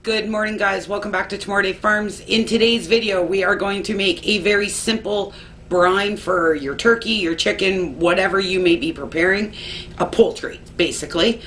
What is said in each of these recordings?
Good morning, guys. Welcome back to Tomorrowaday Farms. In today's video, we are going to make a very simple brine for your turkey, your chicken, whatever you may be preparing. A poultry, basically.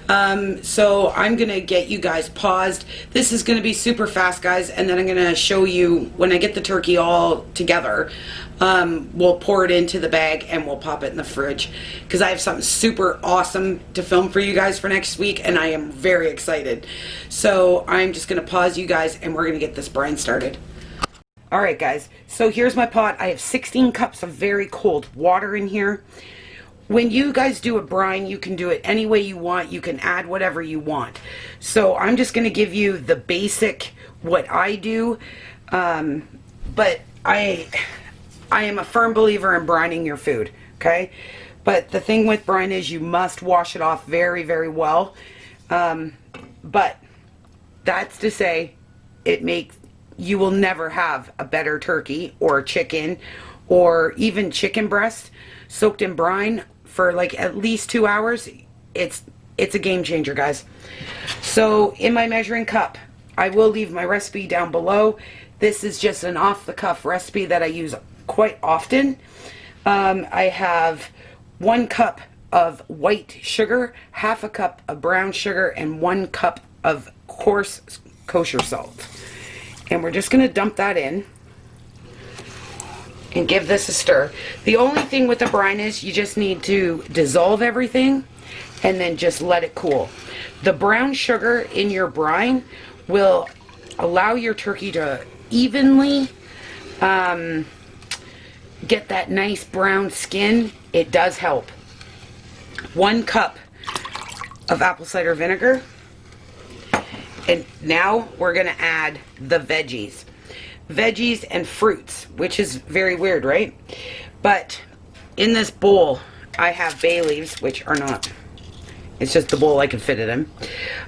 So I'm going to get you guys paused. This is going to be super fast, guys, and then I'm going to show you when I get the turkey all together. We'll pour it into the bag and we'll pop it in the fridge because I have something super awesome to film for you guys for next week, and I am very excited. So I'm just going to pause you guys and we're going to get this brine started. Alright, guys, so here's my pot. I have 16 cups of very cold water in here. When you guys do a brine, you can do it any way you want. You can add whatever you want. So I'm just going to give you the basic, what I do. But I am a firm believer in brining your food, okay? But the thing with brine is you must wash it off very, very well. But that's to say, you will never have a better turkey or chicken or even chicken breast soaked in brine for like at least 2 hours. It's a game changer, guys. So in my measuring cup, I will leave my recipe down below. This is just an off-the-cuff recipe that I use quite often. I have 1 cup of white sugar, half a cup of brown sugar, and 1 cup of coarse kosher salt. And we're just going to dump that in and give this a stir. The only thing with the brine is you just need to dissolve everything and then just let it cool. The brown sugar in your brine will allow your turkey to evenly get that nice brown skin. It does help. 1 cup of apple cider vinegar. And now we're going to add the veggies. Veggies and fruits, which is very weird, right? But in this bowl, I have bay leaves, which are not. It's just the bowl I can fit it in.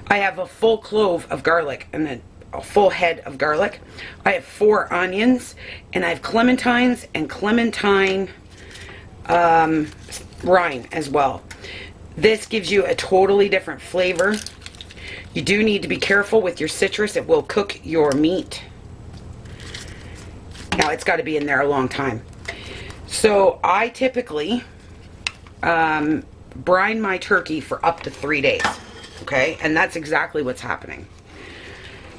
I have a full clove of garlic and then a full head of garlic. I have 4 onions, and I have clementines and clementine rind as well. This gives you a totally different flavor. You do need to be careful with your citrus. It will cook your meat. Now, it's got to be in there a long time. So I typically brine my turkey for up to 3 days. Okay? And that's exactly what's happening.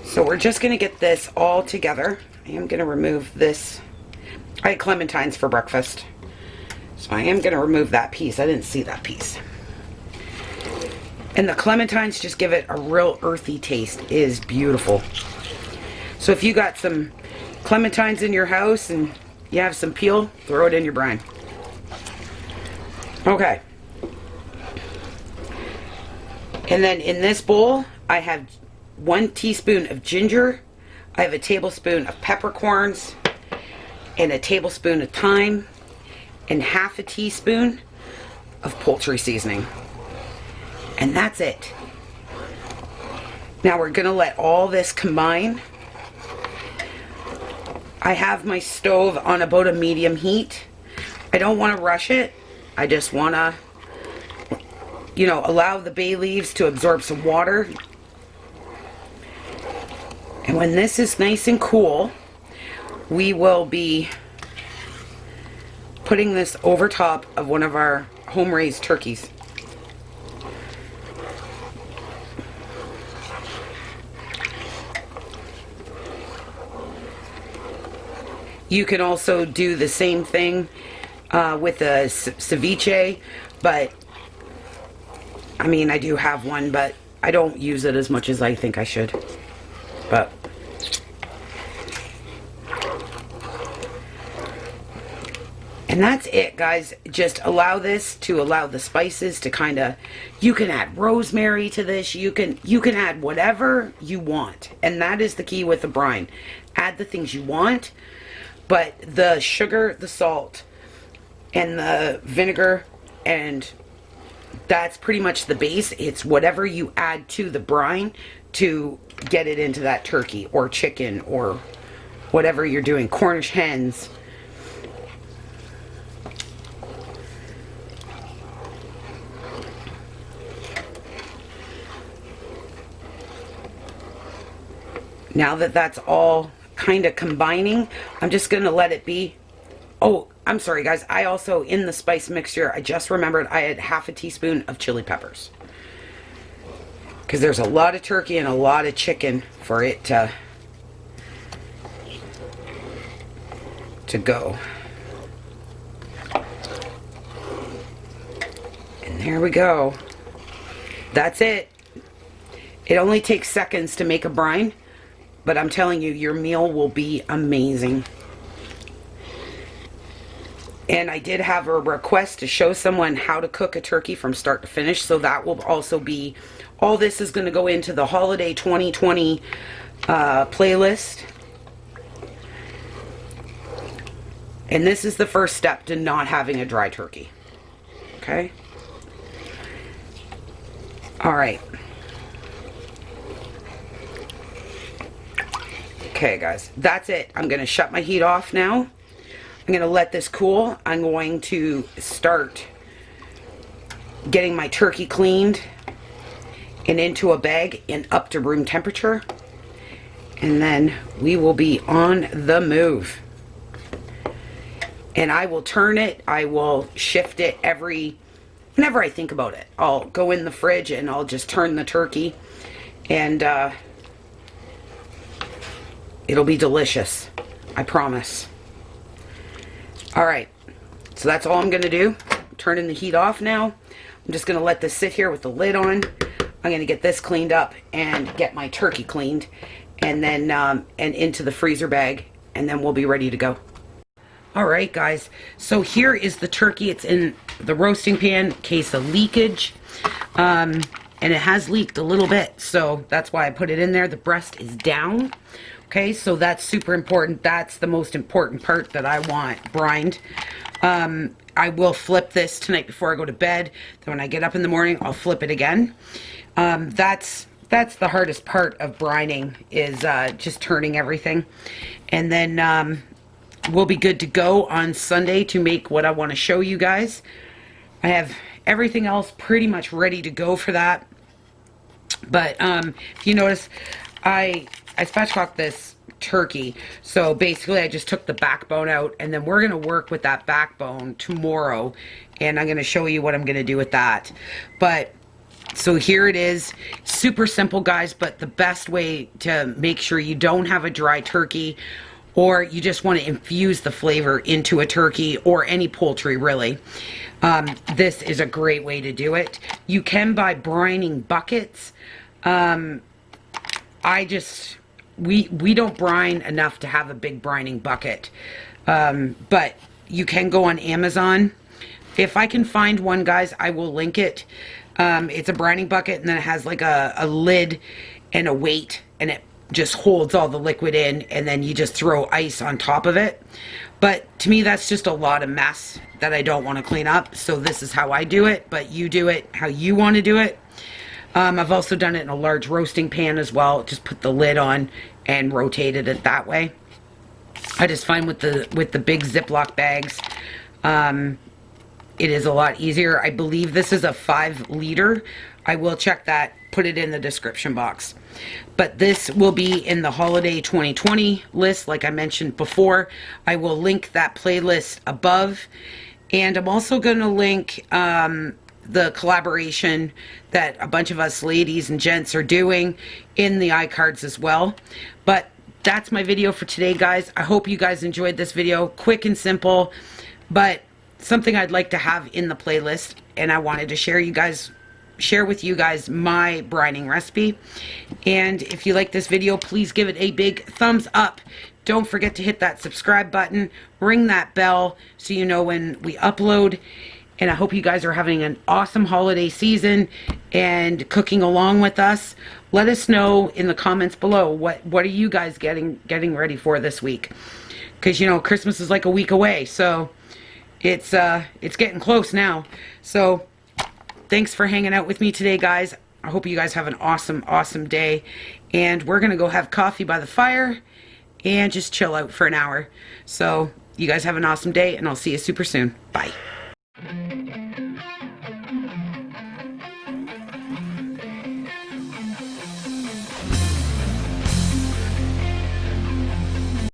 So we're just going to get this all together. I am going to remove this. I had clementines for breakfast. So I am going to remove that piece. I didn't see that piece. And the clementines just give it a real earthy taste. It is beautiful. So if you got some clementines in your house and you have some peel, throw it in your brine. Okay. And then in this bowl, I have 1 teaspoon of ginger. I have a tablespoon of peppercorns and a tablespoon of thyme and half a teaspoon of poultry seasoning. And that's it. Now we're going to let all this combine. I have my stove on about a medium heat. I don't want to rush it. I just want to, allow the bay leaves to absorb some water. And when this is nice and cool, we will be putting this over top of one of our home-raised turkeys. You can also do the same thing with a ceviche, but I mean, I do have one, but I don't use it as much as I think I should. But and that's it, guys. Just allow this to allow the spices to kind of, you can add rosemary to this. You can add whatever you want. And that is the key with the brine. Add the things you want. But the sugar, the salt, and the vinegar, and that's pretty much the base. It's whatever you add to the brine to get it into that turkey or chicken or whatever you're doing. Cornish hens. Now that that's all kind of combining, I'm just going to let it be. Oh, I'm sorry guys, I also, in the spice mixture, I just remembered I had half a teaspoon of chili peppers. Because there's a lot of turkey and a lot of chicken for it to go. And there we go. That's it. It only takes seconds to make a brine, but I'm telling you, your meal will be amazing. And I did have a request to show someone how to cook a turkey from start to finish, so that will also be, all this is going to go into the Holiday 2020 playlist. And this is the first step to not having a dry turkey. Okay? Alright. Okay guys, that's it. I'm going to shut my heat off now. I'm going to let this cool. I'm going to start getting my turkey cleaned and into a bag and up to room temperature. And then we will be on the move. And I will turn it, I will shift it whenever I think about it. I'll go in the fridge and I'll just turn the turkey, and it'll be delicious, I promise. Alright, so that's all I'm going to do. I'm turning the heat off now. I'm just going to let this sit here with the lid on. I'm going to get this cleaned up and get my turkey cleaned, and then and into the freezer bag, and then we'll be ready to go. Alright guys, so here is the turkey. It's in the roasting pan, case of leakage. And it has leaked a little bit, so that's why I put it in there. The breast is down. Okay, so that's super important. That's the most important part that I want brined. I will flip this tonight before I go to bed. Then when I get up in the morning, I'll flip it again. That's the hardest part of brining, is just turning everything. And then we'll be good to go on Sunday to make what I want to show you guys. I have everything else pretty much ready to go for that. But if you notice, I spatchcocked this turkey, so basically I just took the backbone out, and then we're going to work with that backbone tomorrow, and I'm going to show you what I'm going to do with that. But so here it is. Super simple guys, but the best way to make sure you don't have a dry turkey, or you just want to infuse the flavor into a turkey or any poultry really, this is a great way to do it. You can buy brining buckets. We don't brine enough to have a big brining bucket, but you can go on Amazon. If I can find one, guys, I will link it. It's a brining bucket, and then it has like a lid and a weight, and it just holds all the liquid in, and then you just throw ice on top of it. But to me, that's just a lot of mess that I don't want to clean up, so this is how I do it, but you do it how you want to do it. I've also done it in a large roasting pan as well. Just put the lid on and rotated it that way. I just find with the big Ziploc bags, it is a lot easier. I believe this is a 5 liter. I will check that, put it in the description box. But this will be in the Holiday 2020 list, like I mentioned before. I will link that playlist above. And I'm also going to link the collaboration that a bunch of us ladies and gents are doing in the iCards as well. But that's my video for today, guys. I hope you guys enjoyed this video. Quick and simple, but something I'd like to have in the playlist, and I wanted to share with you guys my brining recipe. And if you like this video, please give it a big thumbs up. Don't forget to hit that subscribe button, ring that bell so you know when we upload. And I hope you guys are having an awesome holiday season and cooking along with us. Let us know in the comments below, what are you guys getting ready for this week? Because, you know, Christmas is like a week away, so it's getting close now. So thanks for hanging out with me today, guys. I hope you guys have an awesome day. And we're going to go have coffee by the fire and just chill out for an hour. So you guys have an awesome day, and I'll see you super soon. Bye.